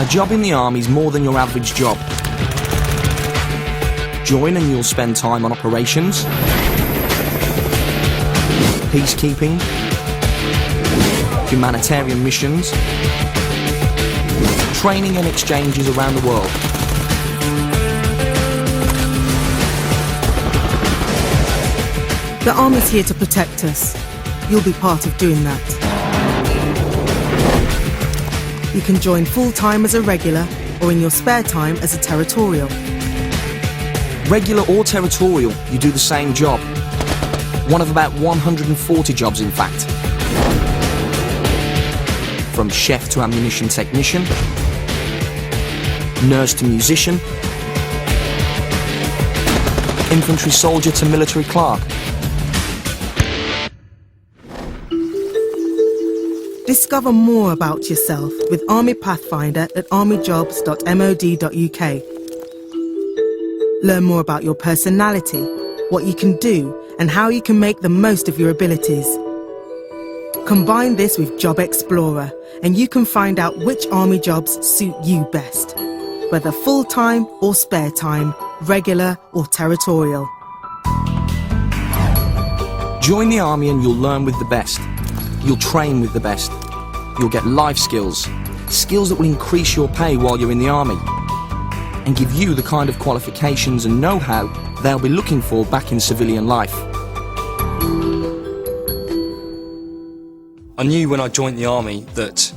job in the army is more than your average job. Join and you'll spend time on operations, peacekeeping, humanitarian missions, training and exchanges around the world. The Army's here to protect us. You'll be part of doing that. You can join full-time as a regular or in your spare time as a territorial. Regular or territorial, you do the same job. One of about 140 jobs, in fact. From chef to ammunition technician, nurse to musician, infantry soldier to military clerk. Discover more about yourself with Army Pathfinder at armyjobs.mod.uk. Learn more about your personality, what you can do, and how you can make the most of your abilities. Combine this with Job Explorer, and you can find out which Army jobs suit you best, whether full-time or spare time, regular or territorial. Join the Army and you'll learn with the best. You'll train with the best. You'll get life skills, skills that will increase your pay while you're in the Army, and give you the kind of qualifications and know-how they'll be looking for back in civilian life. I knew when I joined the Army that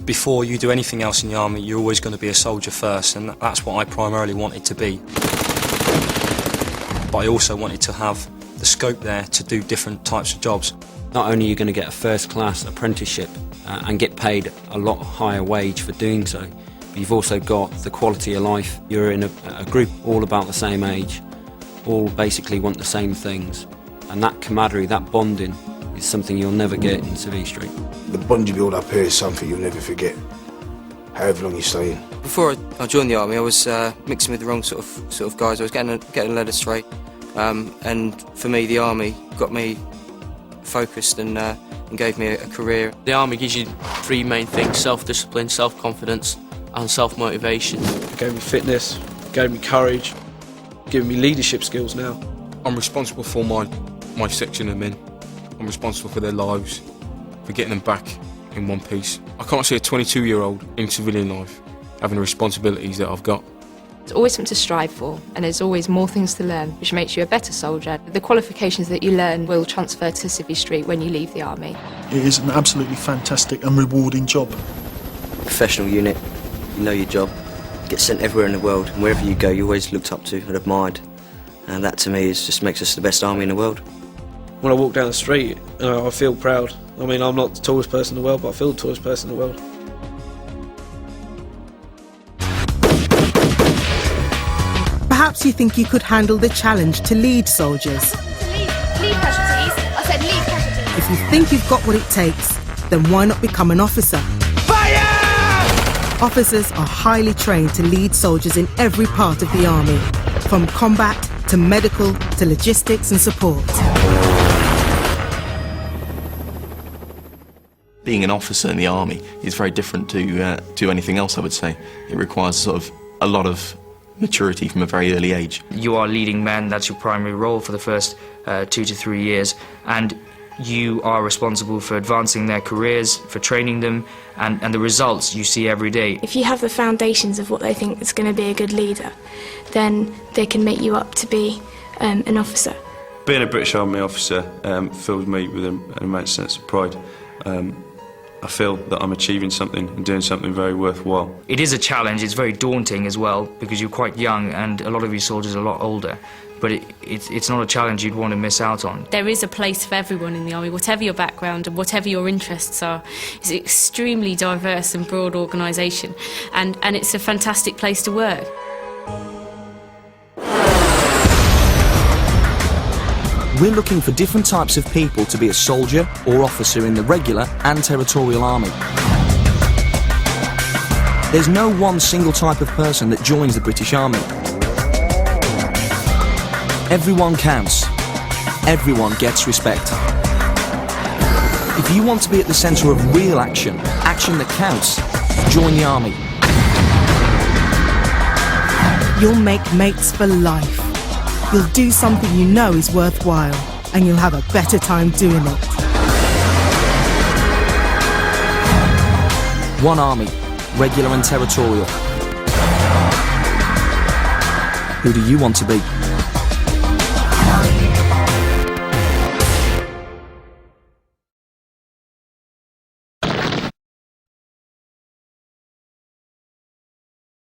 before you do anything else in the Army, you're always going to be a soldier first, and that's what I primarily wanted to be. But I also wanted to have the scope there to do different types of jobs. Not only are you going to get a first-class apprenticeship and get paid a lot higher wage for doing so, but you've also got the quality of life. You're in a group all about the same age, all basically want the same things, and that camaraderie, that bonding, is something you'll never get in Civvy Street. The bond you build up here is something you'll never forget, however long you stay in. Before I joined the Army, I was mixing with the wrong sort of guys. I was getting led astray, and for me, the Army got me focused and gave me a career. The Army gives you three main things: self-discipline, self-confidence and self-motivation. It gave me fitness, gave me courage, giving me leadership skills now. I'm responsible for my section of men. I'm responsible for their lives, for getting them back in one piece. I can't see a 22-year-old in civilian life having the responsibilities that I've got. There's always something to strive for, and there's always more things to learn, which makes you a better soldier. The qualifications that you learn will transfer to Civvy Street when you leave the Army. It is an absolutely fantastic and rewarding job. Professional unit, you know your job, get sent everywhere in the world, and wherever you go, you're always looked up to and admired. And that to me just makes us the best Army in the world. When I walk down the street, I feel proud. I mean, I'm not the tallest person in the world, but I feel the tallest person in the world. Perhaps you think you could handle the challenge to lead soldiers. Lead casualties. I said lead casualties. If you think you've got what it takes, then why not become an officer? Fire! Officers are highly trained to lead soldiers in every part of the Army, from combat to medical to logistics and support. Being an officer in the Army is very different to anything else, I would say. It requires sort of a lot of maturity from a very early age. You are leading men, that's your primary role for the first 2 to 3 years, and you are responsible for advancing their careers, for training them, and the results you see every day. If you have the foundations of what they think is going to be a good leader, then they can make you up to be an officer. Being a British Army officer fills me with an immense sense of pride. I feel that I'm achieving something and doing something very worthwhile. It is a challenge, it's very daunting as well, because you're quite young and a lot of your soldiers are a lot older. But it's not a challenge you'd want to miss out on. There is a place for everyone in the Army, whatever your background and whatever your interests are. It's an extremely diverse and broad organisation, and it's a fantastic place to work. We're looking for different types of people to be a soldier or officer in the regular and territorial Army. There's no one single type of person that joins the British Army. Everyone counts. Everyone gets respect. If you want to be at the centre of real action, action that counts, join the Army. You'll make mates for life. You'll do something you know is worthwhile, and you'll have a better time doing it. One army, regular and territorial. Who do you want to be?